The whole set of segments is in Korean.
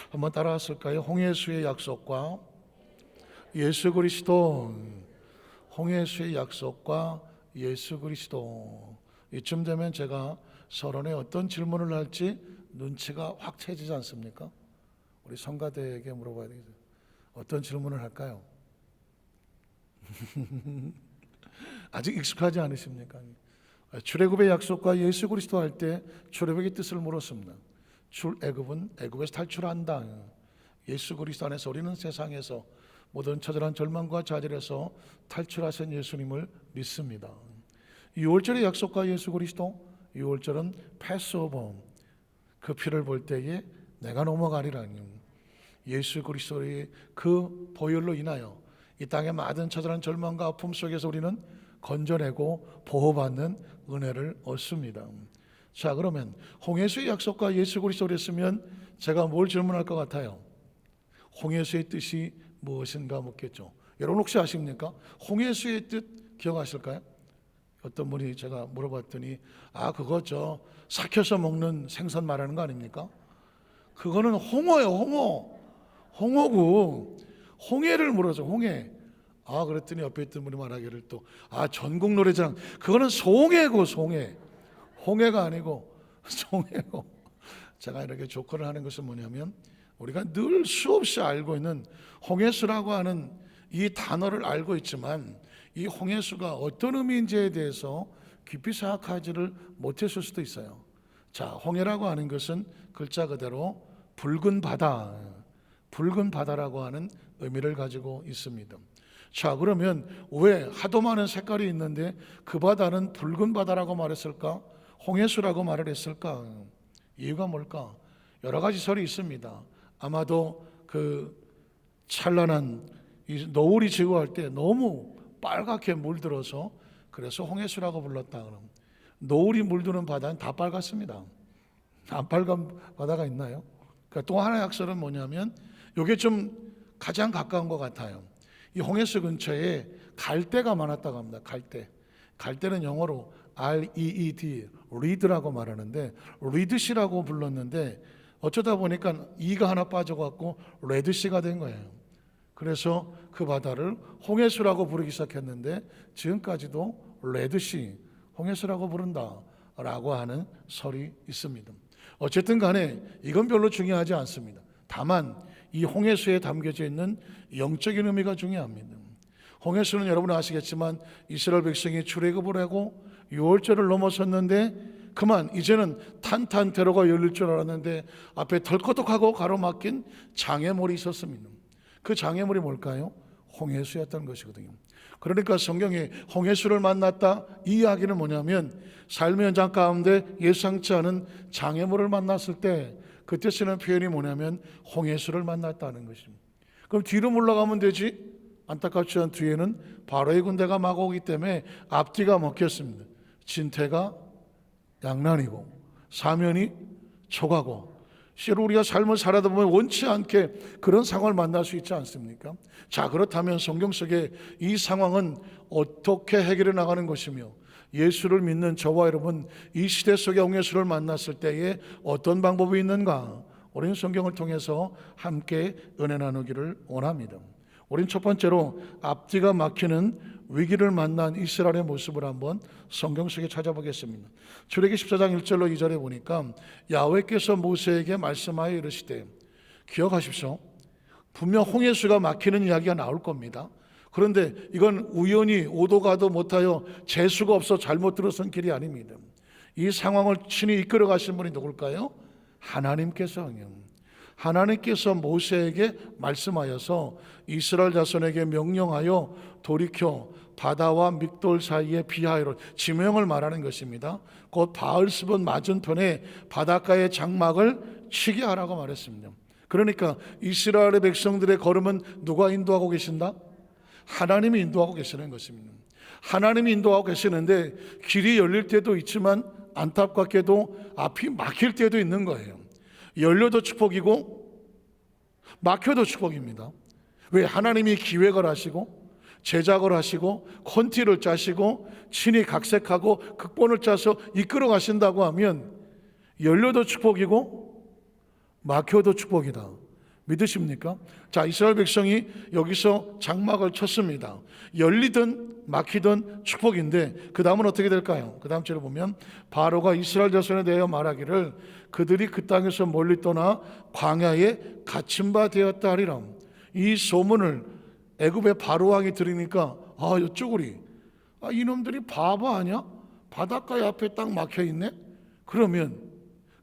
한번 따라하실까요? 홍해수의 약속과 예수 그리스도. 홍해수의 약속과 예수 그리스도. 이쯤 되면 제가 서론에 어떤 질문을 할지 눈치가 확 채지지 않습니까? 우리 성가대에게 물어봐야 되겠어요. 어떤 질문을 할까요? 아직 익숙하지 않으십니까? 출애굽의 약속과 예수 그리스도 할 때 출애굽의 뜻을 물었습니다. 출애굽은 애굽에서 탈출한다. 예수 그리스도 안에서 우리는 세상에서 모든 처절한 절망과 좌절에서 탈출하신 예수님을 믿습니다. 6월절의 약속과 예수 그리스도. 6월절은 패스오버, 그 피를 볼 때에 내가 넘어가리라. 예수 그리스도의 그 보혈로 인하여 이 땅의 많은 처절한 절망과 아픔 속에서 우리는 건져내고 보호받는 은혜를 얻습니다. 자, 그러면 홍해수의 약속과 예수 그리스도를 했으면 제가 뭘 질문할 것 같아요? 홍해수의 뜻이 무엇인가 묻겠죠. 여러분 혹시 아십니까? 홍해수의 뜻 기억하실까요? 어떤 분이 제가 물어봤더니 그거 삭혀서 먹는 생선 말하는 거 아닙니까? 그거는 홍어예요. 홍어고 홍해를 물어서 홍해. 그랬더니 옆에 있던 분이 말하기를 또 전국 노래자랑 그거는 송해고 송해. 홍해가 아니고 송해고. 제가 이렇게 조커를 하는 것은 뭐냐면 우리가 늘 수없이 알고 있는 홍해수라고 하는 이 단어를 알고 있지만 이 홍해수가 어떤 의미인지에 대해서 깊이 생각하지를 못했을 수도 있어요. 자, 홍해라고 하는 것은 글자 그대로 붉은 바다, 붉은 바다라고 하는 의미를 가지고 있습니다. 자, 그러면 왜 하도 많은 색깔이 있는데 그 바다는 붉은 바다라고 말했을까? 홍해수라고 말을 했을까? 이유가 뭘까? 여러 가지 설이 있습니다. 아마도 그 찬란한 이 노을이 지고 할 때 너무 빨갛게 물들어서 그래서 홍해수라고 불렀다. 그럼 노을이 물드는 바다는 다 빨갛습니다. 안 빨간 바다가 있나요? 그러니까 또 하나의 약설은 뭐냐면 이게 좀 가장 가까운 것 같아요. 이 홍해수 근처에 갈대가 많았다고 합니다. 갈대는 영어로 R-E-E-D, 리드라고 말하는데 리드시라고 불렀는데 어쩌다 보니까 이가 하나 빠져갖고 레드시가 된 거예요. 그래서 그 바다를 홍해수라고 부르기 시작했는데 지금까지도 레드시, 홍해수라고 부른다라고 하는 설이 있습니다. 어쨌든 간에 이건 별로 중요하지 않습니다. 다만 이 홍해수에 담겨져 있는 영적인 의미가 중요합니다. 홍해수는 여러분 아시겠지만 이스라엘 백성이 출애굽을 하고 6월절을 넘어섰는데 그만 이제는 탄탄대로가 열릴 줄 알았는데 앞에 덜커덕하고 가로막힌 장애물이 있었습니다. 그 장애물이 뭘까요? 홍해수였던 것이거든요. 그러니까 성경에 홍해수를 만났다 이 이야기는 뭐냐면 삶의 현장 가운데 예상치 않은 장애물을 만났을 때 그때 쓰는 표현이 뭐냐면 홍해수를 만났다는 것입니다. 그럼 뒤로 물러가면 되지? 안타깝지만 뒤에는 바로의 군대가 막 오기 때문에 앞뒤가 먹혔습니다. 진퇴가 양난이고 사면이 초가고 실로 우리가 삶을 살아다 보면 원치 않게 그런 상황을 만날 수 있지 않습니까? 자, 그렇다면 성경 속에 이 상황은 어떻게 해결해 나가는 것이며 예수를 믿는 저와 여러분 이 시대 속에 홍해수를 만났을 때에 어떤 방법이 있는가? 우리는 성경을 통해서 함께 은혜 나누기를 원합니다. 우린 첫 번째로 앞뒤가 막히는 위기를 만난 이스라엘의 모습을 한번 성경 속에 찾아보겠습니다. 출애굽기 14장 1절로 2절에 보니까 야훼께서 모세에게 말씀하여 이르시되, 기억하십시오. 분명 홍해수가 막히는 이야기가 나올 겁니다. 그런데 이건 우연히 오도 가도 못하여 재수가 없어 잘못 들어선 길이 아닙니다. 이 상황을 친히 이끌어 가신 분이 누굴까요? 하나님께서 모세에게 말씀하여서 이스라엘 자손에게 명령하여 돌이켜 바다와 믹돌 사이에 비하이로 지명을 말하는 것입니다. 곧 바알스본 맞은편에 바닷가의 장막을 치게 하라고 말했습니다. 그러니까 이스라엘의 백성들의 걸음은 누가 인도하고 계신다? 하나님이 인도하고 계시는 것입니다. 하나님이 인도하고 계시는데 길이 열릴 때도 있지만 안타깝게도 앞이 막힐 때도 있는 거예요. 열려도 축복이고 막혀도 축복입니다. 왜? 하나님이 기획을 하시고 제작을 하시고 콘티를 짜시고 친히 각색하고 극본을 짜서 이끌어 가신다고 하면 열려도 축복이고 막혀도 축복이다. 믿으십니까? 자, 이스라엘 백성이 여기서 장막을 쳤습니다. 열리든 막히든 축복인데 그 다음은 어떻게 될까요? 그 다음 절에 보면 바로가 이스라엘 자손에 대하여 말하기를 그들이 그 땅에서 멀리 떠나 광야에 갇힌 바 되었다 하리라. 이 소문을 애굽의 바로 왕이 들으니까 이쪽으리 이놈들이 바보 아니야? 바닷가 앞에 딱 막혀 있네? 그러면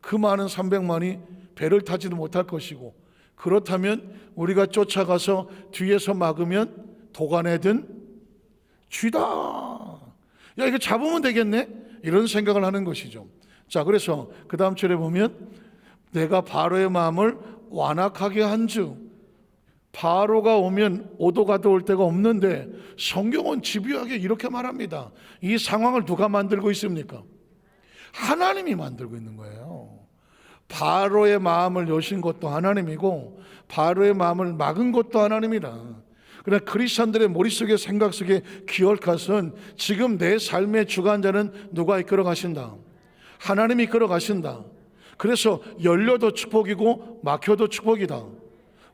그 많은 300만이 배를 타지도 못할 것이고, 그렇다면 우리가 쫓아가서 뒤에서 막으면 도가내든 쥐다. 야, 이거 잡으면 되겠네? 이런 생각을 하는 것이죠. 자, 그래서 그 다음 절에 보면 내가 바로의 마음을 완악하게 한즉, 바로가 오면 오도 가도 올 데가 없는데 성경은 집요하게 이렇게 말합니다. 이 상황을 누가 만들고 있습니까? 하나님이 만들고 있는 거예요. 바로의 마음을 여신 것도 하나님이고 바로의 마음을 막은 것도 하나님이다. 그러나 크리스천들의 머릿속에 생각 속에 기억할 것은 지금 내 삶의 주관자는 누가 이끌어 가신다? 하나님이 이끌어 가신다. 그래서 열려도 축복이고 막혀도 축복이다.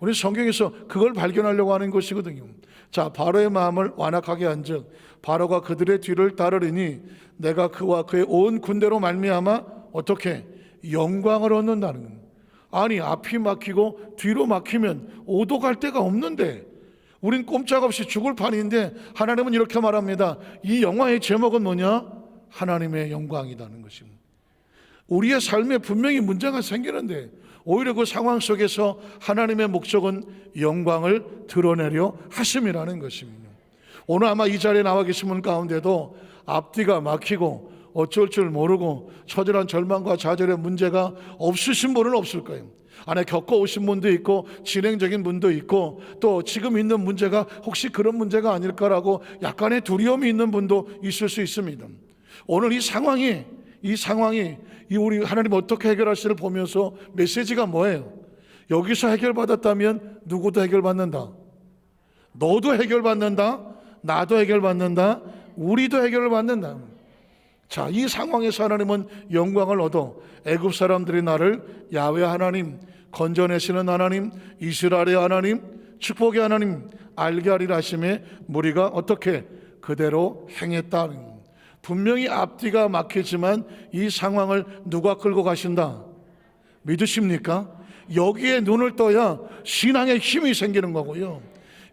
우리 성경에서 그걸 발견하려고 하는 것이거든요. 자, 바로의 마음을 완악하게 한즉 바로가 그들의 뒤를 따르리니 내가 그와 그의 온 군대로 말미암아 어떻게 영광을 얻는다는 거예요. 아니, 앞이 막히고 뒤로 막히면 오도 갈 데가 없는데 우린 꼼짝없이 죽을 판인데 하나님은 이렇게 말합니다. 이 영화의 제목은 뭐냐? 하나님의 영광이라는 것입니다. 우리의 삶에 분명히 문제가 생기는데 오히려 그 상황 속에서 하나님의 목적은 영광을 드러내려 하심이라는 것입니다. 오늘 아마 이 자리에 나와 계신 분 가운데도 앞뒤가 막히고 어쩔 줄 모르고 처절한 절망과 좌절의 문제가 없으신 분은 없을 거예요. 안에 겪어오신 분도 있고 진행적인 분도 있고 또 지금 있는 문제가 혹시 그런 문제가 아닐까라고 약간의 두려움이 있는 분도 있을 수 있습니다. 오늘 이 상황이 우리 하나님 어떻게 해결할지를 보면서 메시지가 뭐예요? 여기서 해결받았다면 누구도 해결받는다. 너도 해결받는다. 나도 해결받는다. 우리도 해결을 받는다. 자, 이 상황에서 하나님은 영광을 얻어 애굽 사람들이 나를 야훼 하나님, 건져내시는 하나님, 이스라엘의 하나님, 축복의 하나님 알게 하리라 하심에 무리가 어떻게 그대로 행했다. 분명히 앞뒤가 막히지만 이 상황을 누가 끌고 가신다? 믿으십니까? 여기에 눈을 떠야 신앙의 힘이 생기는 거고요.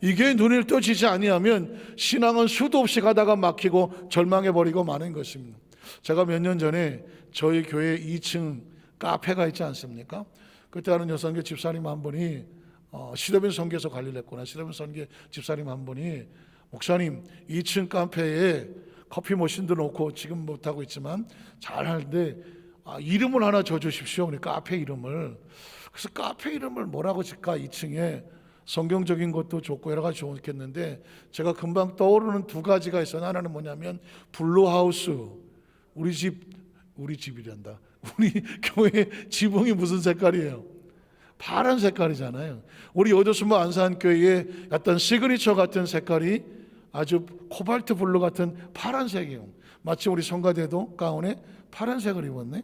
이게 눈을 떠지지 아니하면 신앙은 수도 없이 가다가 막히고 절망해버리고 마는 것입니다. 제가 몇 년 전에 저희 교회 2층 카페가 있지 않습니까? 그때 하는 여성교 집사님 한 분이 시대변 선교에서 관리를 했구나. 시대변 선교 집사님 한 분이 목사님 2층 카페에 커피 머신도 놓고 지금 못하고 있지만 잘 하는데 이름을 하나 줘주십시오. 그러니까 카페 이름을. 그래서 카페 이름을 뭐라고 짓까 2층에 성경적인 것도 좋고 여러 가지 좋겠는데 제가 금방 떠오르는 두 가지가 있어요. 하나는 뭐냐면 블루하우스. 우리 집이란다. 우리 교회 지붕이 무슨 색깔이에요? 파란 색깔이잖아요. 우리 여도순모 안산교회의 어떤 시그니처 같은 색깔이 아주 코발트 블루 같은 파란색이에요. 마치 우리 성가대도 가운에 파란색을 입었네.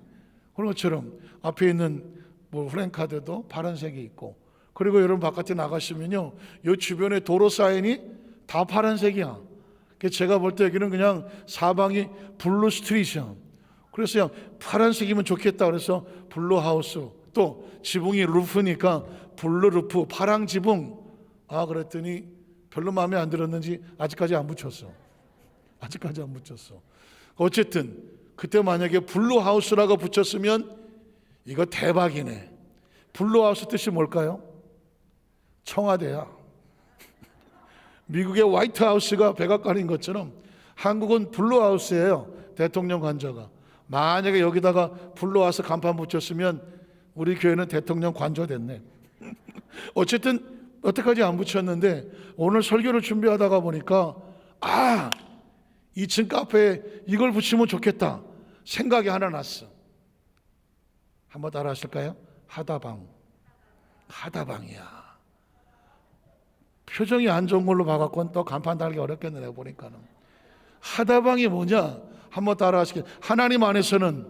그런 것처럼 앞에 있는 플랜카드도 파란색이 있고, 그리고 여러분 바깥에 나가시면요, 이 주변에 도로 사인이 다 파란색이야. 제가 볼 때 여기는 그냥 사방이 블루 스트릿이야. 그래서 그냥 파란색이면 좋겠다. 그래서 블루 하우스. 또 지붕이 루프니까 블루 루프, 파랑 지붕. 그랬더니 별로 마음에 안 들었는지 아직까지 안 붙였어. 어쨌든 그때 만약에 블루 하우스라고 붙였으면 이거 대박이네. 블루 하우스 뜻이 뭘까요? 청와대야. 미국의 화이트 하우스가 백악관인 것처럼 한국은 블루 하우스예요. 대통령 관저가. 만약에 여기다가 블루 하우스 간판 붙였으면 우리 교회는 대통령 관저 됐네. 어쨌든 여태까지 안 붙였는데 오늘 설교를 준비하다가 보니까 2층 카페에 이걸 붙이면 좋겠다 생각이 하나 났어. 한번 따라 하실까요? 하다방이야. 표정이 안 좋은 걸로 봐갖고는 또 간판 달기 어렵겠네. 내가 보니까는. 하다방이 뭐냐? 한번 따라 하시겠어요? 하나님 안에서는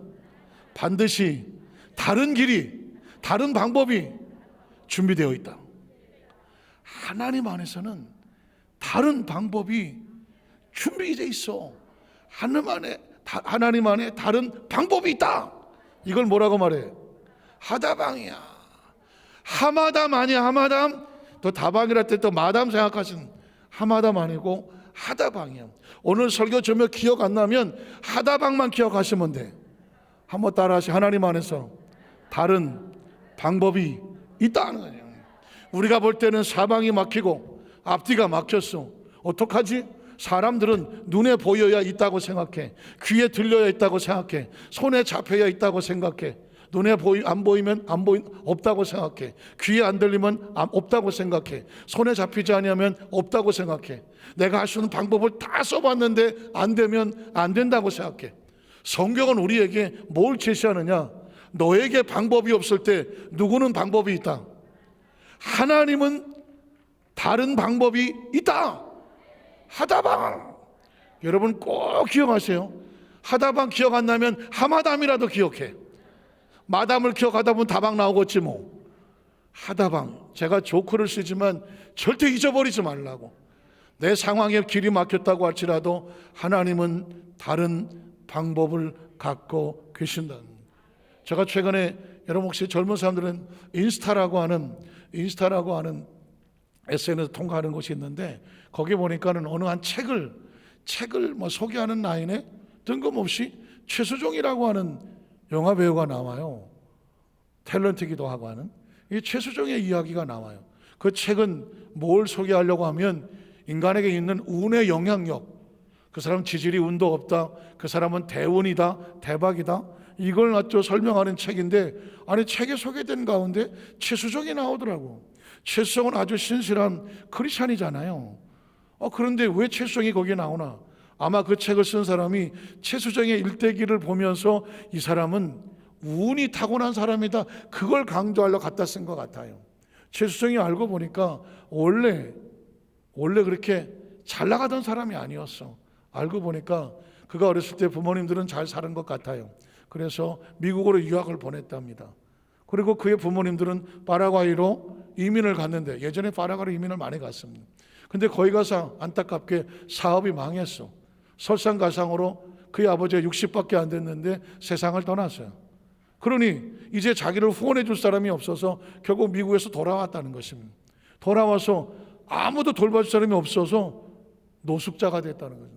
반드시 다른 길이, 다른 방법이 준비되어 있다. 하나님 안에서는 다른 방법이 준비되어 있어. 하나님 안에 다른 방법이 있다. 이걸 뭐라고 말해? 하다방이야. 하마담 아니야. 하마담. 또 다방이라 때 또 마담 생각하시는, 하마담 아니고 하다방이야. 오늘 설교 제목 기억 안 나면 하다방만 기억하시면 돼. 한번 따라하시. 하나님 안에서 다른 방법이 있다는 거예요. 우리가 볼 때는 사방이 막히고 앞뒤가 막혔어. 어떡하지? 사람들은 눈에 보여야 있다고 생각해. 귀에 들려야 있다고 생각해. 손에 잡혀야 있다고 생각해. 눈에 안 보이면 없다고 생각해. 귀에 안 들리면 없다고 생각해. 손에 잡히지 않으면 없다고 생각해. 내가 할 수 있는 방법을 다 써봤는데 안 되면 안 된다고 생각해. 성경은 우리에게 뭘 제시하느냐? 너에게 방법이 없을 때 누구는 방법이 있다. 하나님은 다른 방법이 있다. 하다방. 여러분 꼭 기억하세요. 하다방 기억 안 나면 하마담이라도 기억해. 마담을 기억하다 보면 다방 나오겠지 뭐. 하다방. 제가 조크를 쓰지만 절대 잊어버리지 말라고. 내 상황에 길이 막혔다고 할지라도 하나님은 다른 방법을 갖고 계신다는. 제가 최근에 여러분 혹시 젊은 사람들은 인스타라고 하는 SNS 통과하는 곳이 있는데 거기 보니까는 어느 한 책을 뭐 소개하는 라인에 뜬금없이 최수종이라고 하는 영화 배우가 나와요. 탤런트기도 하고 하는 이 최수종의 이야기가 나와요. 그 책은 뭘 소개하려고 하면 인간에게 있는 운의 영향력, 그 사람 지질이 운도 없다, 그 사람은 대운이다, 대박이다, 이걸 갖고 설명하는 책인데, 아니 책에 소개된 가운데 최수종이 나오더라고. 최수종은 아주 신실한 크리스찬이잖아요. 그런데 왜 최수종이 거기에 나오나? 아마 그 책을 쓴 사람이 최수종의 일대기를 보면서 이 사람은 운이 타고난 사람이다, 그걸 강조하려고 갖다 쓴 것 같아요. 최수종이 알고 보니까 원래 그렇게 잘 나가던 사람이 아니었어. 알고 보니까 그가 어렸을 때 부모님들은 잘 사는 것 같아요. 그래서 미국으로 유학을 보냈답니다. 그리고 그의 부모님들은 파라과이로 이민을 갔는데, 예전에 파라과이로 이민을 많이 갔습니다. 근데 거기 가서 안타깝게 사업이 망했어. 설상가상으로 그의 아버지가 60밖에 안 됐는데 세상을 떠났어요. 그러니 이제 자기를 후원해 줄 사람이 없어서 결국 미국에서 돌아왔다는 것입니다. 돌아와서 아무도 돌봐줄 사람이 없어서 노숙자가 됐다는 거죠.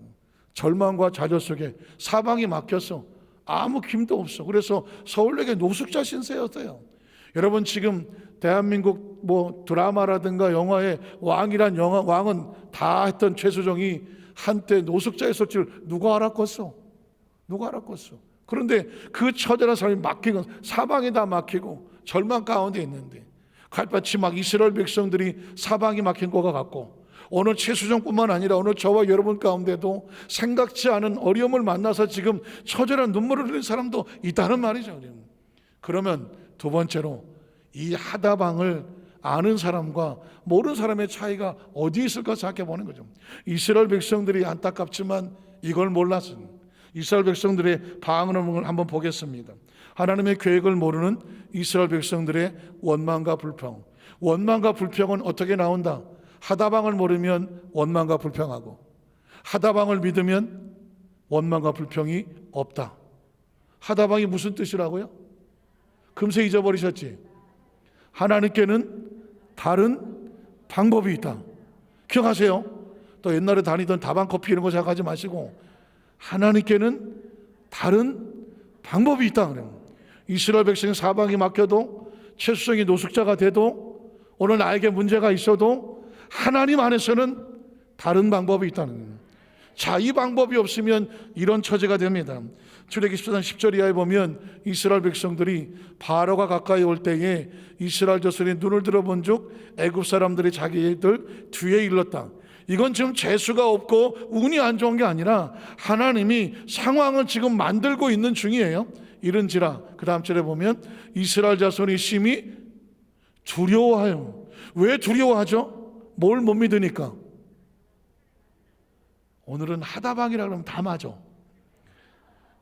절망과 좌절 속에 사방이 막혔어. 아무 힘도 없어. 그래서 서울역에 노숙자 신세였어요. 여러분 지금 대한민국 뭐 드라마라든가 영화에 왕이란 왕은 다 했던 최수종이 한때 노숙자였을 줄 누가 알았겠어? 누가 알았겠어? 그런데 그 처절한 사람이 막히고 사방이 다 막히고 절망 가운데 있는데, 갈바치 막 이스라엘 백성들이 사방이 막힌 것과 같고, 오늘 최수종뿐만 아니라 오늘 저와 여러분 가운데도 생각지 않은 어려움을 만나서 지금 처절한 눈물을 흘리는 사람도 있다는 말이죠. 그러면 두 번째로 이 하다방을 아는 사람과 모르는 사람의 차이가 어디 있을까 생각해 보는 거죠. 이스라엘 백성들이 안타깝지만 이걸 몰랐습니다. 이스라엘 백성들의 방언을 한번 보겠습니다. 하나님의 계획을 모르는 이스라엘 백성들의 원망과 불평. 원망과 불평은 어떻게 나온다? 하다방을 모르면 원망과 불평하고, 하다방을 믿으면 원망과 불평이 없다. 하다방이 무슨 뜻이라고요? 금세 잊어버리셨지? 하나님께는 다른 방법이 있다. 기억하세요? 또 옛날에 다니던 다방 커피 이런 거 생각하지 마시고 하나님께는 다른 방법이 있다. 그래요. 이스라엘 백성이 사방이 막혀도, 최수종이 노숙자가 돼도, 오늘 나에게 문제가 있어도 하나님 안에서는 다른 방법이 있다는 거예요. 자, 이 방법이 없으면 이런 처지가 됩니다. 출애굽기 14장 10절 이하에 보면 이스라엘 백성들이 바로가 가까이 올 때에 이스라엘 자손이 눈을 들어본 즉 애굽 사람들이 자기들 뒤에 일렀다. 이건 지금 재수가 없고 운이 안 좋은 게 아니라 하나님이 상황을 지금 만들고 있는 중이에요. 이른지라, 그 다음 절에 보면 이스라엘 자손이 심히 두려워하여. 왜 두려워하죠? 뭘 못 믿으니까. 오늘은 하다방이라 그러면 다 맞아.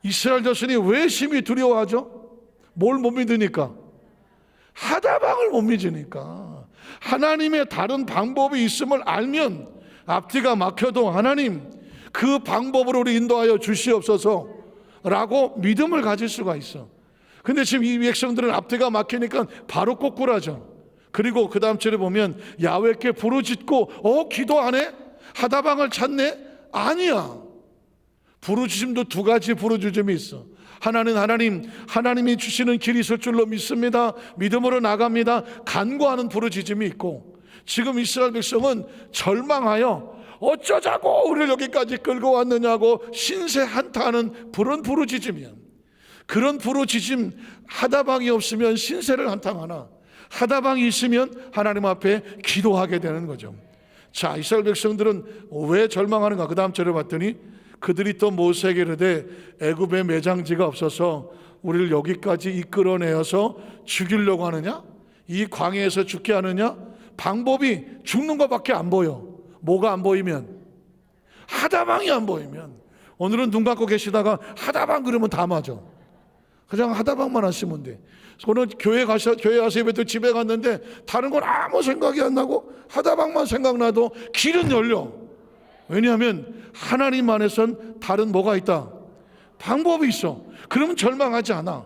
이스라엘 자손이 왜 심히 두려워하죠? 뭘 못 믿으니까? 하다방을 못 믿으니까. 하나님의 다른 방법이 있음을 알면 앞뒤가 막혀도 하나님 그 방법으로 우리 인도하여 주시옵소서 라고 믿음을 가질 수가 있어. 근데 지금 이 백성들은 앞뒤가 막히니까 바로 꼬꾸라져. 그리고 그 다음 절에 보면 야훼께 부르짖고 기도 안 해? 하다방을 찾네? 아니야. 부르짖음도 두 가지 부르짖음이 있어. 하나는 하나님이 주시는 길이 있을 줄로 믿습니다. 믿음으로 나갑니다. 간구하는 부르짖음이 있고, 지금 이스라엘 백성은 절망하여 어쩌자고 우리를 여기까지 끌고 왔느냐고 신세 한탄하는 그런 부르짖음이야. 그런 부르짖음, 하다방이 없으면 신세를 한탄하나 하다방이 있으면 하나님 앞에 기도하게 되는 거죠. 자, 이스라엘 백성들은 왜 절망하는가? 그 다음 절을 봤더니 그들이 또 모세에게 이르되 애굽에 매장지가 없어서 우리를 여기까지 이끌어내어서 죽이려고 하느냐? 이 광야에서 죽게 하느냐? 방법이 죽는 것밖에 안 보여. 뭐가 안 보이면? 하다방이 안 보이면. 오늘은 눈 감고 계시다가 하다방 그러면 다 맞아. 그냥 하다방만 하시면 돼. 저는 교회 와서 예배도 집에 갔는데 다른 건 아무 생각이 안 나고 하다방만 생각나도 길은 열려. 왜냐하면 하나님 안에선 다른 뭐가 있다? 방법이 있어. 그러면 절망하지 않아.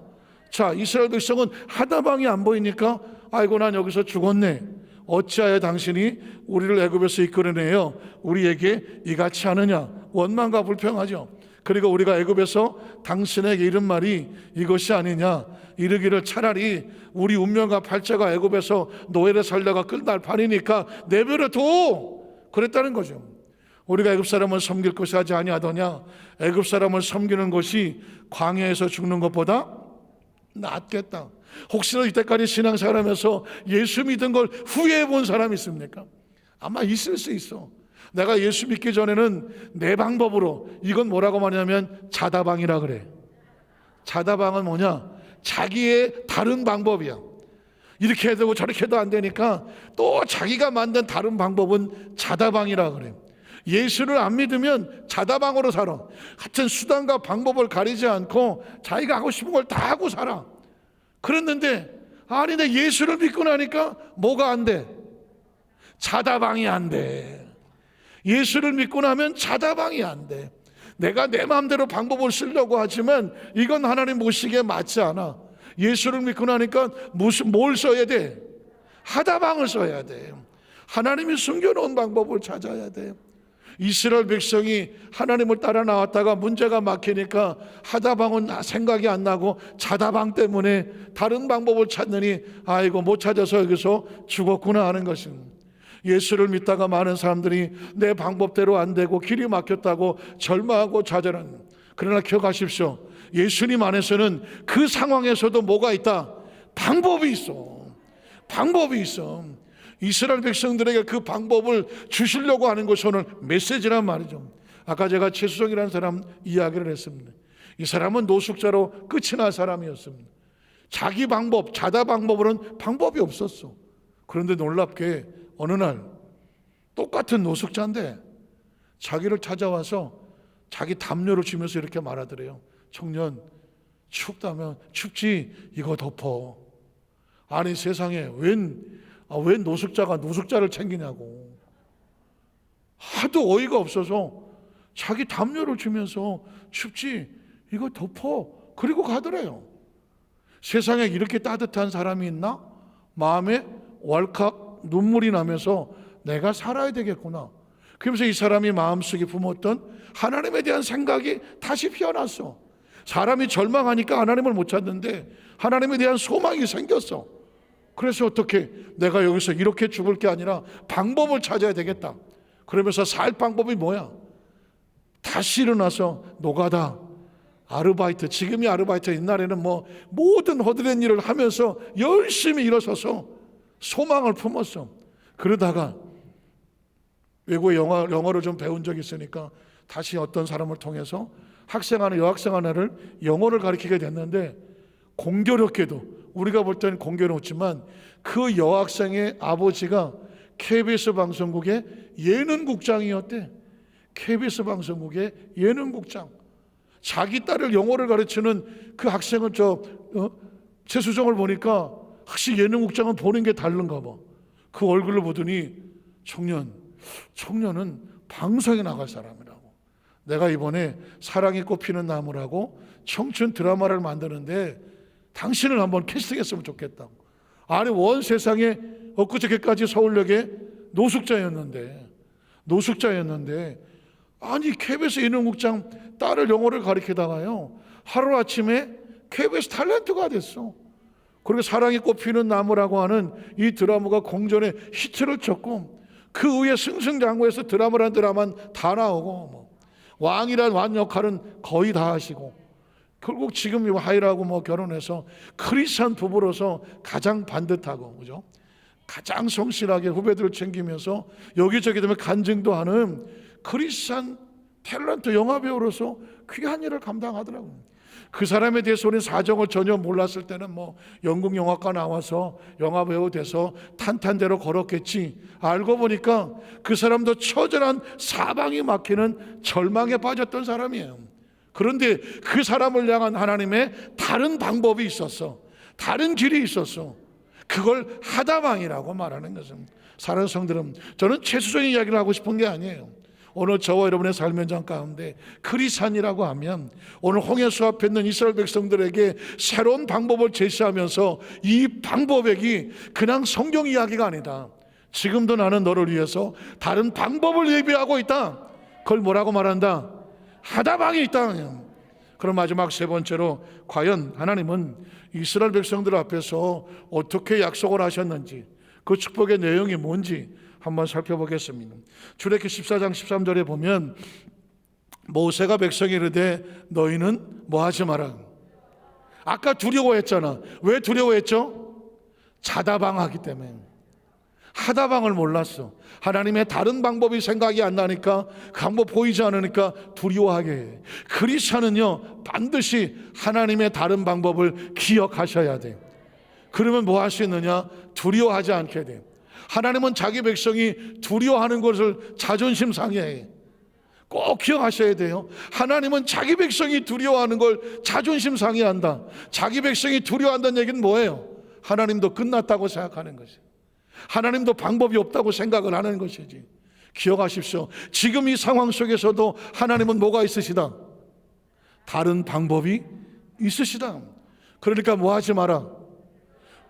자, 이스라엘 백성은 하다방이 안 보이니까 아이고 난 여기서 죽었네. 어찌하여 당신이 우리를 애굽에서 이끌어내어 우리에게 이같이 하느냐? 원망과 불평하죠. 그리고 우리가 애굽에서 당신에게 이른 말이 이것이 아니냐? 이르기를 차라리 우리 운명과 팔자가 애굽에서 노예를 살다가 끝날 판이니까 내버려 둬. 그랬다는 거죠. 우리가 애굽 사람을 섬길 것이 하지 아니하더냐? 애굽 사람을 섬기는 것이 광야에서 죽는 것보다 낫겠다. 혹시나 이때까지 신앙생활하면서 예수 믿은 걸 후회해 본 사람이 있습니까? 아마 있을 수 있어. 내가 예수 믿기 전에는 내 방법으로, 이건 뭐라고 말하냐면 자다방이라 그래. 자다방은 뭐냐? 자기의 다른 방법이야. 이렇게 해도 저렇게 해도 안 되니까 또 자기가 만든 다른 방법은 자다방이라 그래. 예수를 안 믿으면 자다방으로 살아. 같은 수단과 방법을 가리지 않고 자기가 하고 싶은 걸 다 하고 살아. 그랬는데 아니 내 예수를 믿고 나니까 뭐가 안 돼? 자다방이 안 돼. 예수를 믿고 나면 자다방이 안 돼. 내가 내 마음대로 방법을 쓰려고 하지만 이건 하나님 보시기에 맞지 않아. 예수를 믿고 나니까 뭘 써야 돼? 하다방을 써야 돼. 하나님이 숨겨놓은 방법을 찾아야 돼. 이스라엘 백성이 하나님을 따라 나왔다가 문제가 막히니까 하다방은 생각이 안 나고 자다방 때문에 다른 방법을 찾느니 아이고 못 찾아서 여기서 죽었구나 하는 것입니다. 예수를 믿다가 많은 사람들이 내 방법대로 안 되고 길이 막혔다고 절망하고 좌절하는. 그러나 기억하십시오. 예수님 안에서는 그 상황에서도 뭐가 있다? 방법이 있어. 방법이 있어. 이스라엘 백성들에게 그 방법을 주시려고 하는 것이 오늘 메시지란 말이죠. 아까 제가 최수정이라는 사람 이야기를 했습니다. 이 사람은 노숙자로 끝이 날 사람이었습니다. 자기 방법, 자다 방법으로는 방법이 없었어. 그런데 놀랍게 어느 날 똑같은 노숙자인데 자기를 찾아와서 자기 담요를 주면서 이렇게 말하더래요. 청년, 춥다면 춥지 이거 덮어. 아니 세상에 웬 노숙자가 노숙자를 챙기냐고. 하도 어이가 없어서 자기 담요를 주면서 춥지 이거 덮어. 그리고 가더래요. 세상에 이렇게 따뜻한 사람이 있나? 마음에 왈칵 눈물이 나면서 내가 살아야 되겠구나. 그러면서 이 사람이 마음속에 품었던 하나님에 대한 생각이 다시 피어났어. 사람이 절망하니까 하나님을 못 찾는데 하나님에 대한 소망이 생겼어. 그래서 어떻게 내가 여기서 이렇게 죽을 게 아니라 방법을 찾아야 되겠다. 그러면서 살 방법이 뭐야? 다시 일어나서 노가다, 아르바이트, 지금이 아르바이트, 옛날에는 뭐 모든 허드렛 일을 하면서 열심히 일어서서 소망을 품었어. 그러다가 외국에 영어를 좀 배운 적이 있으니까 다시 어떤 사람을 통해서 여학생 하나를 영어를 가르치게 됐는데 공교롭게도 우리가 볼 때는 공교롭지만 그 여학생의 아버지가 KBS 방송국의 예능국장이었대. KBS 방송국의 예능국장. 자기 딸을 영어를 가르치는 그 학생은 최수정을 보니까 확실히 예능국장은 보는 게 다른가 봐. 그 얼굴을 보더니 청년은 방송에 나갈 사람이라고. 내가 이번에 사랑이 꽃피는 나무라고 청춘 드라마를 만드는데 당신을 한번 캐스팅했으면 좋겠다고. 아니, 원 세상에 엊그저께까지 서울역에 노숙자였는데 아니, KBS 인흥국장 딸을 영어를 가르치다가요 하루아침에 KBS 탤런트가 됐어. 그리고 사랑이 꽃피는 나무라고 하는 이 드라마가 공전에 히트를 쳤고, 그 후에 승승장구해서 드라마란 드라마는 다 나오고, 왕이란 왕 역할은 거의 다 하시고, 결국 지금 하이라고 결혼해서 크리스찬 부부로서 가장 반듯하고, 그죠? 가장 성실하게 후배들을 챙기면서 여기저기 되면 간증도 하는 크리스찬 탤런트 영화배우로서 귀한 일을 감당하더라고요. 그 사람에 대해서 우리는 사정을 전혀 몰랐을 때는 연극 영화과 나와서 영화배우 돼서 탄탄대로 걸었겠지. 알고 보니까 그 사람도 처절한 사방이 막히는 절망에 빠졌던 사람이에요. 그런데 그 사람을 향한 하나님의 다른 방법이 있었어. 다른 길이 있었어. 그걸 하다방이라고 말하는 것은, 사랑하는 성도들, 저는 최수적인 이야기를 하고 싶은 게 아니에요. 오늘 저와 여러분의 삶의 현장 가운데 크리스찬이라고 하면 오늘 홍해수 앞에 있는 이스라엘 백성들에게 새로운 방법을 제시하면서 이 방법이 그냥 성경 이야기가 아니다. 지금도 나는 너를 위해서 다른 방법을 예비하고 있다. 그걸 뭐라고 말한다? 하다방이 있다. 그럼 마지막 세 번째로, 과연 하나님은 이스라엘 백성들 앞에서 어떻게 약속을 하셨는지, 그 축복의 내용이 뭔지 한번 살펴보겠습니다. 출애굽기 14장 13절에 보면 모세가 백성이 이르되 너희는 뭐 하지 마라. 아까 두려워했잖아. 왜 두려워했죠? 자다방하기 때문에. 하다방을 몰랐어. 하나님의 다른 방법이 생각이 안 나니까, 그 방법 보이지 않으니까 두려워하게 해. 크리스찬은요 반드시 하나님의 다른 방법을 기억하셔야 돼. 그러면 뭐 할 수 있느냐? 두려워하지 않게 돼. 하나님은 자기 백성이 두려워하는 것을 자존심 상해해. 꼭 기억하셔야 돼요. 하나님은 자기 백성이 두려워하는 걸 자존심 상해한다. 자기 백성이 두려워한다는 얘기는 뭐예요? 하나님도 끝났다고 생각하는 것이에요. 하나님도 방법이 없다고 생각을 하는 것이지. 기억하십시오. 지금 이 상황 속에서도 하나님은 뭐가 있으시다? 다른 방법이 있으시다. 그러니까 뭐 하지 마라?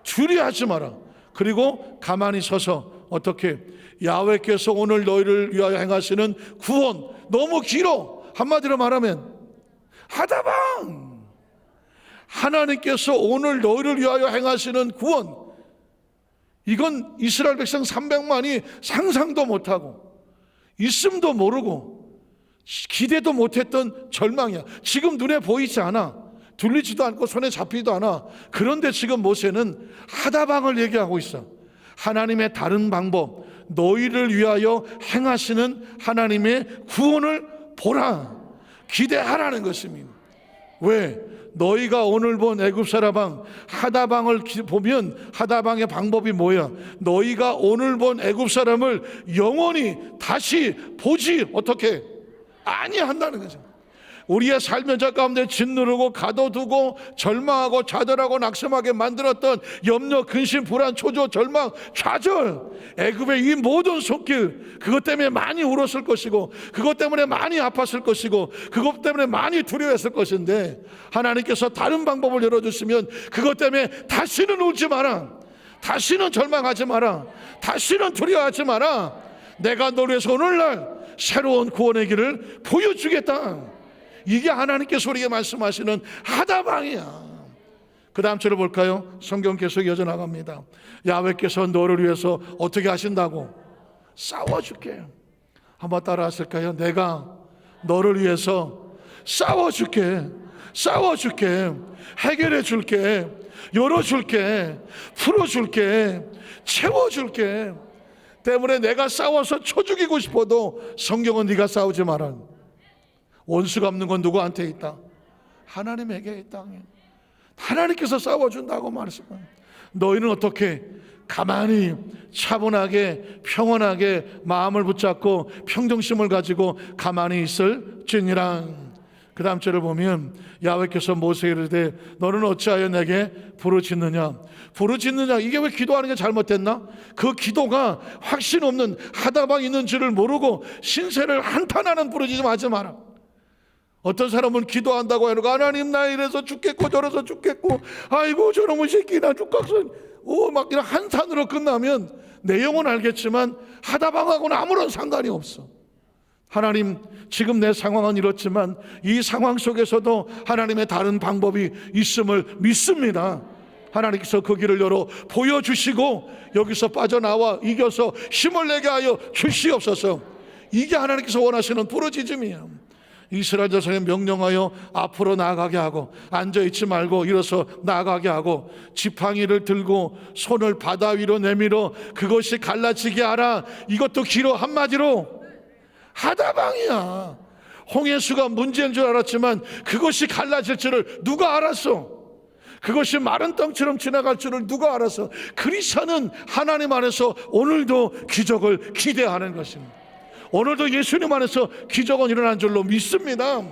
두려워하지 마라. 그리고 가만히 서서 어떻게? 야훼께서 오늘 너희를 위하여 행하시는 구원, 너무 길어. 한마디로 말하면 하다방. 하나님께서 오늘 너희를 위하여 행하시는 구원, 이건 이스라엘 백성 300만이 상상도 못하고 있음도 모르고 기대도 못했던 절망이야. 지금 눈에 보이지 않아. 들리지도 않고 손에 잡히지도 않아. 그런데 지금 모세는 하다방을 얘기하고 있어. 하나님의 다른 방법, 너희를 위하여 행하시는 하나님의 구원을 보라, 기대하라는 것입니다. 왜? 너희가 오늘 본 애굽 사라방 하다방을 보면 하다방의 방법이 뭐야? 너희가 오늘 본 애굽 사람을 영원히 다시 보지 어떻게 아니한다는 거죠. 우리의 삶의 현장 가운데 짓누르고 가둬두고 절망하고 좌절하고 낙심하게 만들었던 염려, 근심, 불안, 초조, 절망, 좌절, 애굽의 이 모든 손길, 그것 때문에 많이 울었을 것이고, 그것 때문에 많이 아팠을 것이고, 그것 때문에 많이 두려워했을 것인데, 하나님께서 다른 방법을 열어주시면 그것 때문에 다시는 울지 마라, 다시는 절망하지 마라, 다시는 두려워하지 마라. 내가 너를 위해서 오늘날 새로운 구원의 길을 보여주겠다. 이게 하나님께서 우리에게 말씀하시는 하다방이야. 그 다음 절을 볼까요? 성경 계속 이어져 나갑니다. 야훼께서 너를 위해서 어떻게 하신다고? 싸워줄게. 한번 따라 하실까요? 내가 너를 위해서 싸워줄게. 싸워줄게. 해결해줄게. 열어줄게. 풀어줄게. 채워줄게. 때문에 내가 싸워서 쳐 죽이고 싶어도 성경은 네가 싸우지 마라. 원수가 없는 건 누구한테 있다? 하나님에게 있다. 하나님께서 싸워준다고 말했어요. 너희는 어떻게 가만히 차분하게 평온하게 마음을 붙잡고 평정심을 가지고 가만히 있을지니라. 그 다음 절을 보면 야훼께서 모세에게 이르되 너는 어찌하여 내게 부르짖느냐. 부르짖느냐, 이게 왜 기도하는 게 잘못됐나? 그 기도가 확신 없는 하다방 있는 줄을 모르고 신세를 한탄하는 부르짖음 하지 마라. 어떤 사람은 기도한다고 해놓고 하나님 나 이래서 죽겠고 저래서 죽겠고 아이고 저놈의 새끼 나 죽겠어 막 이런 한탄으로 끝나면 내용은 알겠지만 하다방하고는 아무런 상관이 없어. 하나님, 지금 내 상황은 이렇지만 이 상황 속에서도 하나님의 다른 방법이 있음을 믿습니다. 하나님께서 그 길을 열어 보여주시고 여기서 빠져나와 이겨서 힘을 내게 하여 주시옵소서. 이게 하나님께서 원하시는 부르짖음이에요. 이스라엘 자손에 명령하여 앞으로 나아가게 하고 앉아있지 말고 일어서 나아가게 하고 지팡이를 들고 손을 바다 위로 내밀어 그것이 갈라지게 하라. 이것도 길어. 한마디로 하다방이야. 홍해수가 문제인 줄 알았지만 그것이 갈라질 줄을 누가 알았어? 그것이 마른 땅처럼 지나갈 줄을 누가 알았어? 그리스도는 하나님 안에서 오늘도 기적을 기대하는 것입니다. 오늘도 예수님 안에서 기적은 일어난 줄로 믿습니다.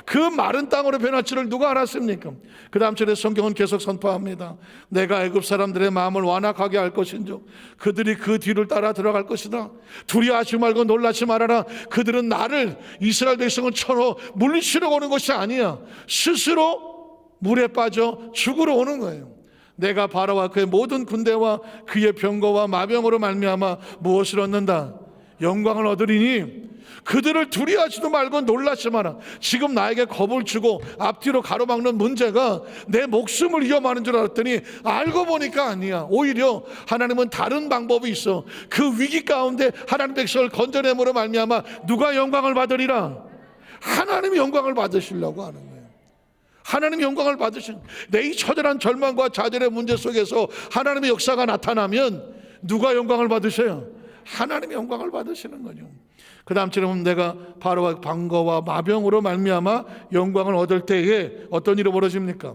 그 마른 땅으로 변할 줄을 누가 알았습니까? 그 다음 절에 성경은 계속 선포합니다. 내가 애굽 사람들의 마음을 완악하게 할 것인즉 그들이 그 뒤를 따라 들어갈 것이다. 두려워하지 말고 놀라지 말아라. 그들은 나를, 이스라엘 백성을 쳐로 물리치러 오는 것이 아니야. 스스로 물에 빠져 죽으러 오는 거예요. 내가 바로와 그의 모든 군대와 그의 병거와 마병으로 말미암아 무엇을 얻는다? 영광을 얻으리니 그들을 두려워하지도 말고 놀라지 마라. 지금 나에게 겁을 주고 앞뒤로 가로막는 문제가 내 목숨을 위험하는 줄 알았더니 알고 보니까 아니야. 오히려 하나님은 다른 방법이 있어. 그 위기 가운데 하나님 백성을 건져내므로 말미암아 누가 영광을 받으리라? 하나님이 영광을 받으시려고 하는 거예요. 하나님이 영광을 받으신, 내 이 처절한 절망과 좌절의 문제 속에서 하나님의 역사가 나타나면 누가 영광을 받으셔요? 하나님의 영광을 받으시는 거죠. 그 다음 절에 보면 내가 바로와 방거와 마병으로 말미암아 영광을 얻을 때에 어떤 일이 벌어집니까?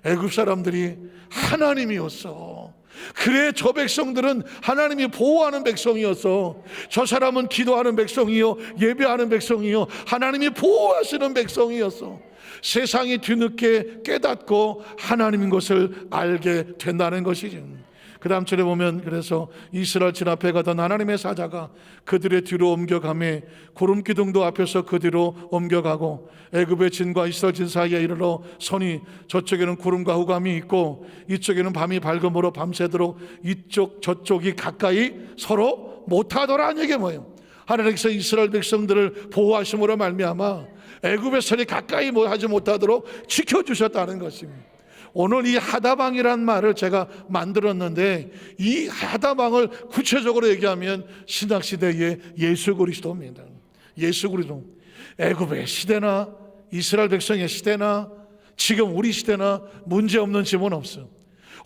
애굽 사람들이 하나님이었어. 그래, 저 백성들은 하나님이 보호하는 백성이었어. 저 사람은 기도하는 백성이요, 예배하는 백성이요, 하나님이 보호하시는 백성이었어. 세상이 뒤늦게 깨닫고 하나님인 것을 알게 된다는 것이죠. 그 다음 절에 보면 그래서 이스라엘 진 앞에 가던 하나님의 사자가 그들의 뒤로 옮겨가매 구름 기둥도 앞에서 그 뒤로 옮겨가고 애굽의 진과 이스라엘 진 사이에 이르러 서니 저쪽에는 구름과 후감이 있고 이쪽에는 밤이 밝음으로 밤새도록 이쪽 저쪽이 가까이 서로 못하더라. 이게 뭐예요? 하나님께서 이스라엘 백성들을 보호하심으로 말미암아 애굽의 선이 가까이 하지 못하도록 지켜주셨다는 것입니다. 오늘 이 하다방이란 말을 제가 만들었는데 이 하다방을 구체적으로 얘기하면 신약시대의 예수 그리스도입니다. 예수 그리스도. 애굽의 시대나 이스라엘 백성의 시대나 지금 우리 시대나 문제없는 집은 없어.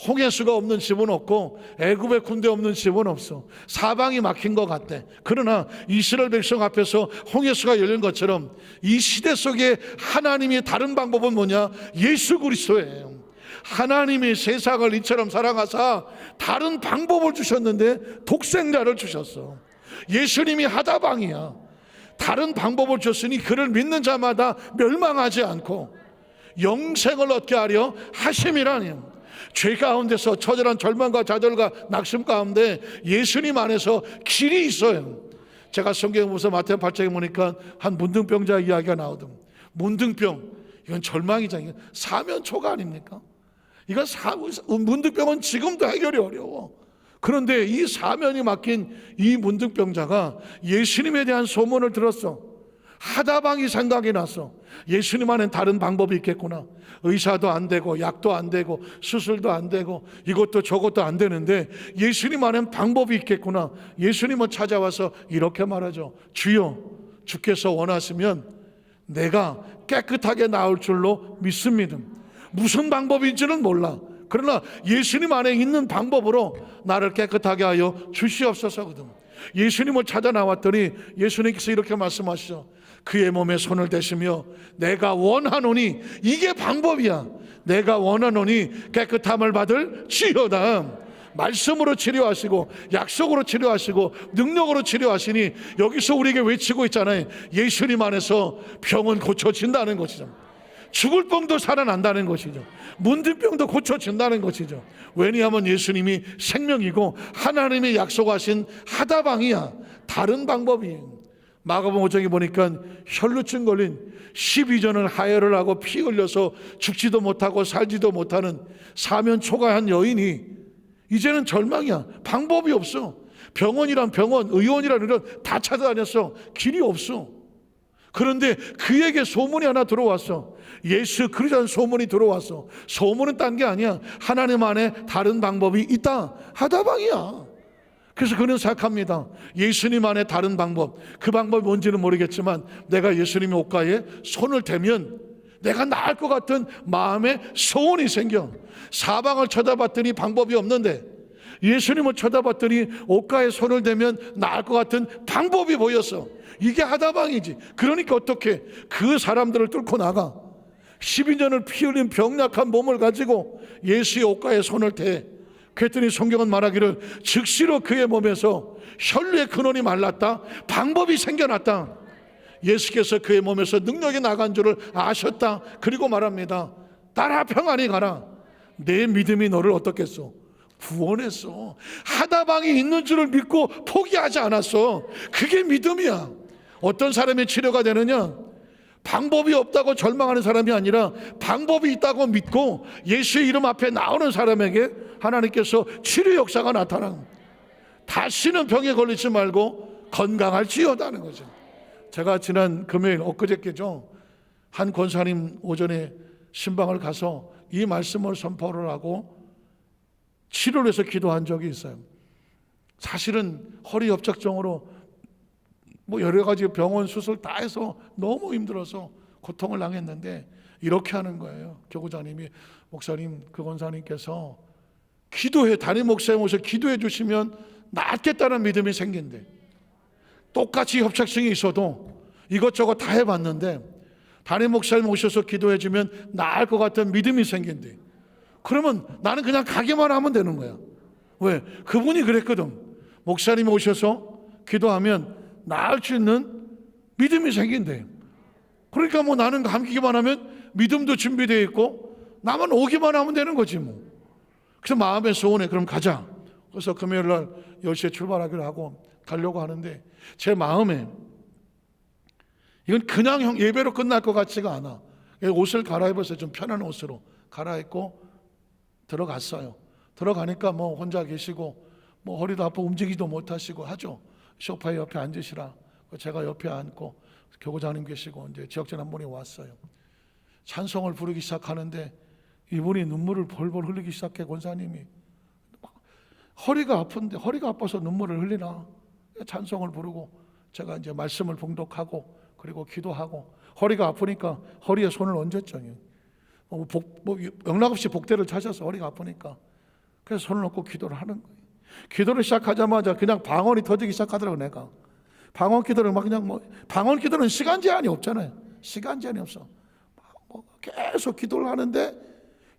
홍해수가 없는 집은 없고 애굽의 군대 없는 집은 없어. 사방이 막힌 것 같대. 그러나 이스라엘 백성 앞에서 홍해수가 열린 것처럼 이 시대 속에 하나님이 다른 방법은 뭐냐? 예수 그리스도예요. 하나님이 세상을 이처럼 사랑하사 다른 방법을 주셨는데 독생자를 주셨어. 예수님이 하다방이야. 다른 방법을 줬으니 그를 믿는 자마다 멸망하지 않고 영생을 얻게 하려 하심이라니. 죄 가운데서 처절한 절망과 좌절과 낙심 가운데 예수님 안에서 길이 있어요. 제가 성경에 보면서 마태복음 8장에 보니까 한 문둥병자 이야기가 나오더군요. 문둥병, 이건 절망이잖아요. 사면초가 아닙니까? 이건 문둥병은 지금도 해결이 어려워. 그런데 이 사면이 막힌 이 문둥병자가 예수님에 대한 소문을 들었어. 하다방이 생각이 났어. 예수님 안엔 다른 방법이 있겠구나. 의사도 안 되고 약도 안 되고 수술도 안 되고 이것도 저것도 안 되는데 예수님 안엔 방법이 있겠구나. 예수님은 찾아와서 이렇게 말하죠. 주여, 주께서 원하시면 내가 깨끗하게 나을 줄로 믿습니다. 무슨 방법인지는 몰라. 그러나 예수님 안에 있는 방법으로 나를 깨끗하게 하여 주시옵소서거든. 예수님을 찾아 나왔더니 예수님께서 이렇게 말씀하시죠. 그의 몸에 손을 대시며 내가 원하노니, 이게 방법이야. 내가 원하노니 깨끗함을 받을 지어다. 말씀으로 치료하시고 약속으로 치료하시고 능력으로 치료하시니 여기서 우리에게 외치고 있잖아요. 예수님 안에서 병은 고쳐진다는 것이죠. 죽을 병도 살아난다는 것이죠. 문든 병도 고쳐진다는 것이죠. 왜냐하면 예수님이 생명이고 하나님이 약속하신 하다방이야. 다른 방법이에요. 마가복음 5장에 보니까 혈루증 걸린 12전을 하혈을 하고 피 흘려서 죽지도 못하고 살지도 못하는 사면 초과한 여인이 이제는 절망이야. 방법이 없어. 병원이란 병원, 의원이란 의원 다 찾아다녔어. 길이 없어. 그런데 그에게 소문이 하나 들어왔어. 예수 그리스도라는 소문이 들어왔어. 소문은 딴 게 아니야. 하나님 안에 다른 방법이 있다. 하다방이야. 그래서 그는 생각합니다. 예수님 안에 다른 방법, 그 방법이 뭔지는 모르겠지만 내가 예수님의 옷가에 손을 대면 내가 나을 것 같은 마음에 소원이 생겨. 사방을 쳐다봤더니 방법이 없는데 예수님을 쳐다봤더니 옷가에 손을 대면 나을 것 같은 방법이 보였어. 이게 하다방이지. 그러니까 어떻게 그 사람들을 뚫고 나가 12년을 피 흘린 병약한 몸을 가지고 예수의 옷가에 손을 대. 그랬더니 성경은 말하기를 즉시로 그의 몸에서 혈류의 근원이 말랐다. 방법이 생겨났다. 예수께서 그의 몸에서 능력이 나간 줄을 아셨다. 그리고 말합니다. 따라 평안히 가라. 내 믿음이 너를 어떻겠어? 구원했어. 하다방이 있는 줄을 믿고 포기하지 않았어. 그게 믿음이야. 어떤 사람이 치료가 되느냐? 방법이 없다고 절망하는 사람이 아니라 방법이 있다고 믿고 예수의 이름 앞에 나오는 사람에게 하나님께서 치료 역사가 나타나. 다시는 병에 걸리지 말고 건강할지어다는 거죠. 제가 지난 금요일 엊그저께죠, 한 권사님 오전에 신방을 가서 이 말씀을 선포를 하고 치료를 해서 기도한 적이 있어요. 사실은 허리 협착증으로 여러 가지 병원 수술 다 해서 너무 힘들어서 고통을 당했는데 이렇게 하는 거예요. 교구장님이, 목사님, 그 권사님께서 기도해, 담임 목사님 오셔서 기도해 주시면 낫겠다는 믿음이 생긴대. 똑같이 협착증이 있어도 이것저것 다 해봤는데 담임 목사님 오셔서 기도해 주면 나을 것 같은 믿음이 생긴대. 그러면 나는 그냥 가기만 하면 되는 거야. 왜? 그분이 그랬거든. 목사님이 오셔서 기도하면 나을 수 있는 믿음이 생긴대. 그러니까 나는 감기기만 하면 믿음도 준비되어 있고 나만 오기만 하면 되는 거지 뭐. 그래서 마음의 소원에 그럼 가자. 그래서 금요일 날 10시에 출발하기로 하고 가려고 하는데 제 마음에 이건 그냥 예배로 끝날 것 같지가 않아. 옷을 갈아입어서 좀 편한 옷으로 갈아입고 들어갔어요. 들어가니까 혼자 계시고 허리도 아프고 움직이지도 못하시고 하죠. 소파 옆에 앉으시라. 제가 옆에 앉고 교구장님 계시고 이제 지역장 한 분이 왔어요. 찬송을 부르기 시작하는데 이분이 눈물을 벌벌 흘리기 시작해. 권사님이 허리가 아픈데 허리가 아파서 눈물을 흘리나. 찬송을 부르고 제가 이제 말씀을 봉독하고 그리고 기도하고 허리가 아프니까 허리에 손을 얹었죠. 영락없이 복대를 찾아서 허리가 아프니까 그래서 손을 얹고 기도를 하는 거예요. 기도를 시작하자마자 그냥 방언이 터지기 시작하더라고. 내가 방언 기도를 방언 기도는 시간 제한이 없잖아요. 시간 제한이 없어. 계속 기도를 하는데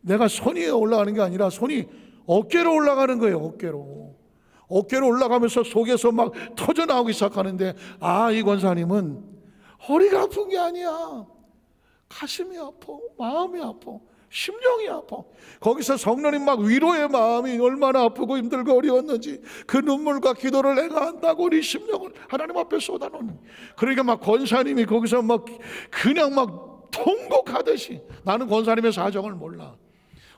내가 손 위에 올라가는 게 아니라 손이 어깨로 올라가는 거예요. 어깨로 올라가면서 속에서 막 터져 나오기 시작하는데 이 권사님은 허리가 아픈 게 아니야. 가슴이 아파, 마음이 아파, 심령이 아파. 거기서 성령님 막 위로의 마음이 얼마나 아프고 힘들고 어려웠는지 그 눈물과 기도를 내가 한다고 우리 심령을 하나님 앞에 쏟아놓는. 그러니까 막 권사님이 거기서 그냥 통곡하듯이. 나는 권사님의 사정을 몰라.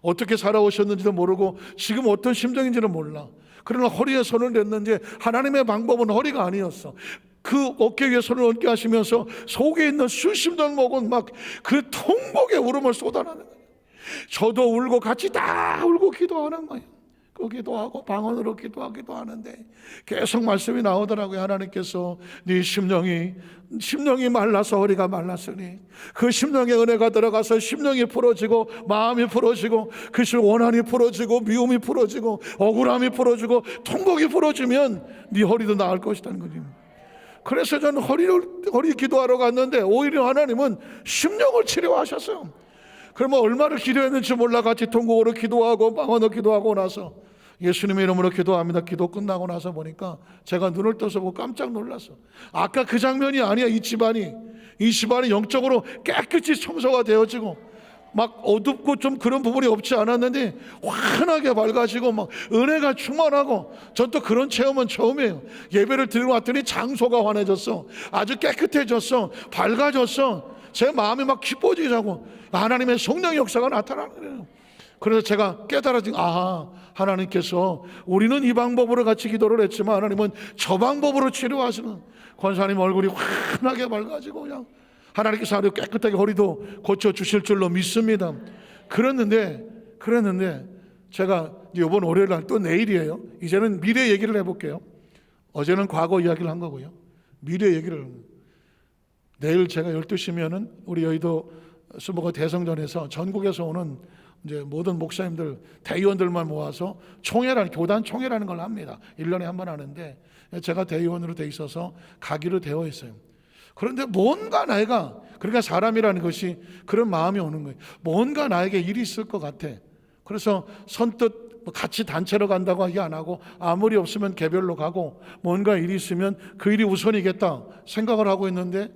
어떻게 살아오셨는지도 모르고 지금 어떤 심정인지는 몰라. 그러나 허리에 손을 댔는지 하나님의 방법은 허리가 아니었어. 그 어깨 위에 손을 얹게 하시면서 속에 있는 수십 년 먹은 그 통곡의 울음을 쏟아내는 거예요. 저도 울고 같이 다 울고 기도하는 거예요. 그 기도하고 방언으로 기도하기도 하는데 계속 말씀이 나오더라고요. 하나님께서 네 심령이 말라서 허리가 말랐으니 그 심령에 은혜가 들어가서 심령이 풀어지고 마음이 풀어지고 그것이 원한이 풀어지고 미움이 풀어지고 억울함이 풀어지고 통곡이 풀어지면 네 허리도 나을 것이라는 거지. 그래서 저는 허리 기도하러 갔는데 오히려 하나님은 심령을 치료하셨어요. 그러면 얼마를 기도했는지 몰라. 같이 통곡으로 기도하고 방언으로 기도하고 나서 예수님의 이름으로 기도합니다. 기도 끝나고 나서 보니까 제가 눈을 떠서 보고 깜짝 놀랐어. 아까 그 장면이 아니야. 이 집안이 영적으로 깨끗이 청소가 되어지고 막 어둡고 좀 그런 부분이 없지 않았는데 환하게 밝아지고 막 은혜가 충만하고, 전 또 그런 체험은 처음이에요. 예배를 드리고 왔더니 장소가 환해졌어. 아주 깨끗해졌어. 밝아졌어. 제 마음이 막 기뻐지기 시작하고 하나님의 성령의 역사가 나타나는 거예요. 그래서 제가 깨달아진, 하나님께서 우리는 이 방법으로 같이 기도를 했지만 하나님은 저 방법으로 치료하시는, 권사님 얼굴이 환하게 밝아지고 그냥 하나님께서 아주 깨끗하게 허리도 고쳐주실 줄로 믿습니다. 그랬는데 제가 이번 월요일 날, 또 내일이에요. 이제는 미래 얘기를 해볼게요. 어제는 과거 이야기를 한 거고요. 미래 얘기를, 내일 제가 12시면은 우리 여의도 수목원 대성전에서 전국에서 오는 이제 모든 목사님들, 대의원들만 모아서 총회라는, 교단 총회라는 걸 합니다. 1년에 한 번 하는데 제가 대의원으로 돼 있어서 가기로 되어 있어요. 그런데 뭔가 내가, 그러니까 사람이라는 것이 그런 마음이 오는 거예요. 뭔가 나에게 일이 있을 것 같아. 그래서 선뜻 같이 단체로 간다고 하기 안 하고, 아무리 없으면 개별로 가고, 뭔가 일이 있으면 그 일이 우선이겠다 생각을 하고 있는데,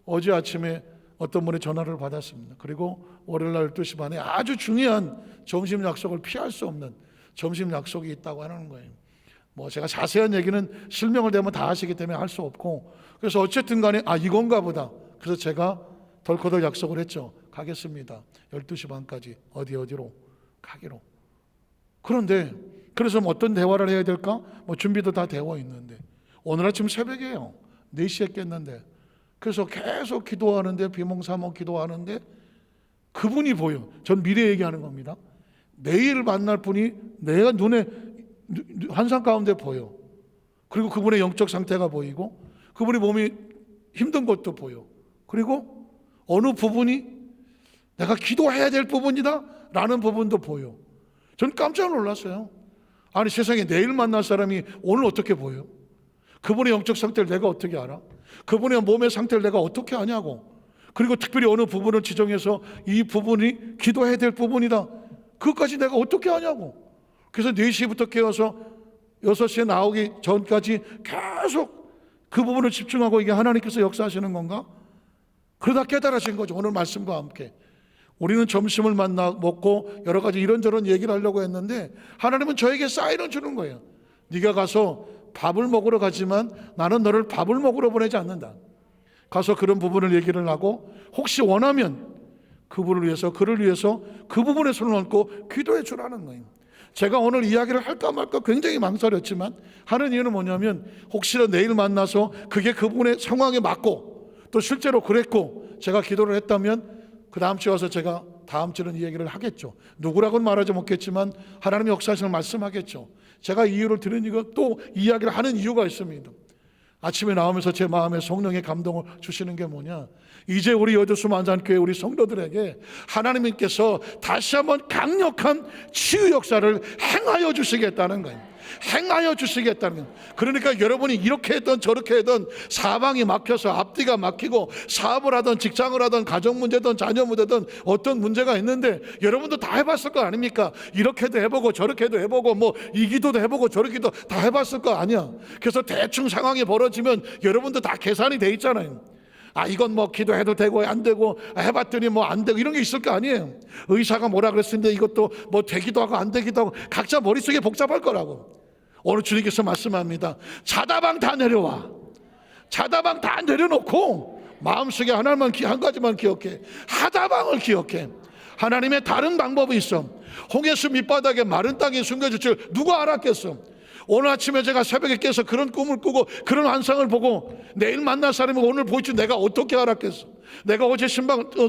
어제 아침에 어떤 분의 전화를 받았습니다. 그리고 월요일날 12시 반에 아주 중요한 점심 약속을 피할 수 없는 점심 약속이 있다고 하는 거예요. 뭐 제가 자세한 얘기는 실명을 대면 다 하시기 때문에 할 수 없고, 그래서 어쨌든 간에 이건가 보다. 그래서 제가 덜커덜 약속을 했죠. 가겠습니다. 12시 반까지 어디로 가기로. 그런데 그래서 뭐 어떤 대화를 해야 될까? 뭐 준비도 다 되어 있는데 오늘 아침 새벽이에요. 4시에 깼는데, 그래서 계속 기도하는데, 비몽사몽 기도하는데 그분이 보여. 전 미래 얘기하는 겁니다. 내일 만날 분이 내가 눈에 환상 가운데 보여. 그리고 그분의 영적 상태가 보이고, 그분의 몸이 힘든 것도 보여. 그리고 어느 부분이 내가 기도해야 될 부분이다 라는 부분도 보여. 전 깜짝 놀랐어요. 아니, 세상에 내일 만날 사람이 오늘 어떻게 보여? 그분의 영적 상태를 내가 어떻게 알아? 그분의 몸의 상태를 내가 어떻게 아냐고. 그리고 특별히 어느 부분을 지정해서 이 부분이 기도해야 될 부분이다, 그것까지 내가 어떻게 아냐고. 그래서 4시부터 깨어서 6시에 나오기 전까지 계속 그 부분을 집중하고, 이게 하나님께서 역사하시는 건가? 그러다 깨달아진 거죠. 오늘 말씀과 함께 우리는 점심을 먹고 여러 가지 이런저런 얘기를 하려고 했는데, 하나님은 저에게 사인을 주는 거예요. 네가 가서 밥을 먹으러 가지만 나는 너를 밥을 먹으러 보내지 않는다. 가서 그런 부분을 얘기를 하고, 혹시 원하면 그분을 위해서, 그를 위해서 그 부분에 손을 얹고 기도해 주라는 거예요. 제가 오늘 이야기를 할까 말까 굉장히 망설였지만 하는 이유는 뭐냐면, 혹시나 내일 만나서 그게 그분의 상황에 맞고 또 실제로 그랬고 제가 기도를 했다면 그 다음 주에 와서 제가 다음 주는 이 얘기를 하겠죠. 누구라고는 말하지 못겠지만 하나님의 역사하시는 말씀하겠죠. 제가 이유를 들은 이거, 또 이야기를 하는 이유가 있습니다. 아침에 나오면서 제 마음에 성령의 감동을 주시는 게 뭐냐, 이제 우리 여주수 만찬교회 우리 성도들에게 하나님께서 다시 한번 강력한 치유 역사를 행하여 주시겠다는 거예요. 행하여 주시겠다는 거예요. 그러니까 여러분이 이렇게 했던 저렇게 했던 사방이 막혀서 앞뒤가 막히고, 사업을 하든 직장을 하든 가정 문제든 자녀 문제든 어떤 문제가 있는데 여러분도 다 해봤을 거 아닙니까? 이렇게도 해보고 저렇게도 해보고, 뭐 이 기도도 해보고 저렇게 기도 다 해봤을 거 아니야. 그래서 대충 상황이 벌어지면 여러분도 다 계산이 돼 있잖아요. 이건 뭐 기도해도 되고 안 되고, 해봤더니 뭐 안 되고, 이런 게 있을 거 아니에요. 의사가 뭐라 그랬는데 이것도 뭐 되기도 하고 안 되기도 하고, 각자 머릿속에 복잡할 거라고. 오늘 주님께서 말씀합니다. 자다방 다 내려와. 자다방 다 내려놓고 마음속에 하나만 한 가지만 기억해. 하다방을 기억해. 하나님의 다른 방법이 있어. 홍해수 밑바닥에 마른 땅에 숨겨질 줄 누가 알았겠어? 오늘 아침에 제가 새벽에 깨서 그런 꿈을 꾸고 그런 환상을 보고 내일 만날 사람이 오늘 보일 줄 내가 어떻게 알았겠어? 내가 어제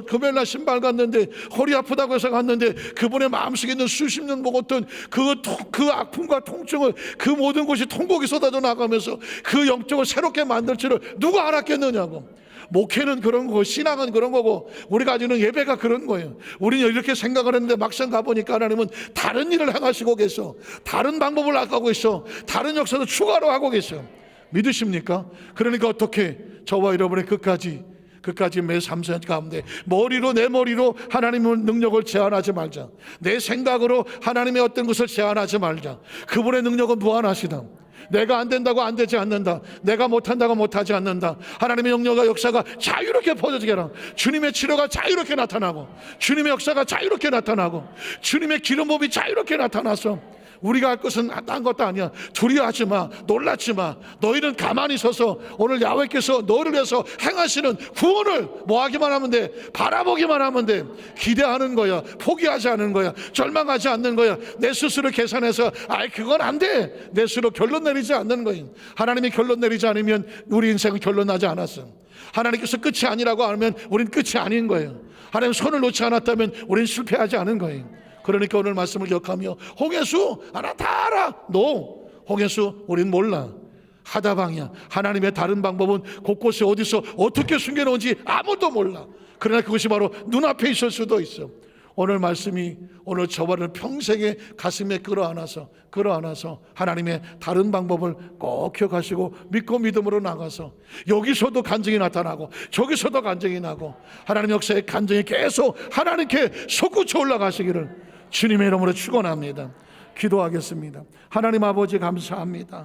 금요일날 신발 갔는데 허리 아프다고 해서 갔는데, 그분의 마음속에 있는 수십 년 먹었던 그 아픔과 통증을, 그 모든 것이 통곡이 쏟아져 나가면서 그 영적을 새롭게 만들 줄을 누가 알았겠느냐고. 목회는 그런 거고, 신앙은 그런 거고, 우리가 가지는 예배가 그런 거예요. 우리는 이렇게 생각을 했는데 막상 가보니까 하나님은 다른 일을 행하시고 계셔. 다른 방법을 나가고 있어. 다른 역사도 추가로 하고 계셔. 믿으십니까? 그러니까 어떻게 저와 여러분의 끝까지 그까지 매 3년 가운데 머리로, 내 머리로 하나님의 능력을 제한하지 말자. 내 생각으로 하나님의 어떤 것을 제한하지 말자. 그분의 능력은 무한하시다. 내가 안 된다고 안 되지 않는다. 내가 못한다고 못하지 않는다. 하나님의 영역과 역사가 자유롭게 퍼져지게 하라. 주님의 치료가 자유롭게 나타나고, 주님의 역사가 자유롭게 나타나고, 주님의 기름 부음이 자유롭게 나타나서 우리가 할 것은 딴 것도 아니야. 두려워하지 마, 놀라지 마. 너희는 가만히 서서 오늘 야훼께서 너를 위해서 행하시는 구원을 뭐하기만 하면 돼? 바라보기만 하면 돼. 기대하는 거야. 포기하지 않는 거야. 절망하지 않는 거야. 내 스스로 계산해서 그건 안 돼. 내 스스로 결론 내리지 않는 거야. 하나님이 결론 내리지 않으면 우리 인생은 결론 나지 않았어. 하나님께서 끝이 아니라고 하면 우린 끝이 아닌 거예요. 하나님 손을 놓지 않았다면 우린 실패하지 않은 거예요. 그러니까 오늘 말씀을 기억하며 홍해수 하나 다 알아. 너 홍해수 우린 몰라. 하다방이야. 하나님의 다른 방법은 곳곳에 어디서 어떻게 숨겨놓은지 아무도 몰라. 그러나 그것이 바로 눈앞에 있을 수도 있어. 오늘 말씀이 오늘 저와를 평생에 가슴에 끌어안아서 하나님의 다른 방법을 꼭 기억하시고 믿고 믿음으로 나가서 여기서도 간증이 나타나고 저기서도 간증이 나고 하나님 역사의 간증이 계속 하나님께 솟구쳐 올라가시기를 주님의 이름으로 축원합니다. 기도하겠습니다. 하나님 아버지 감사합니다.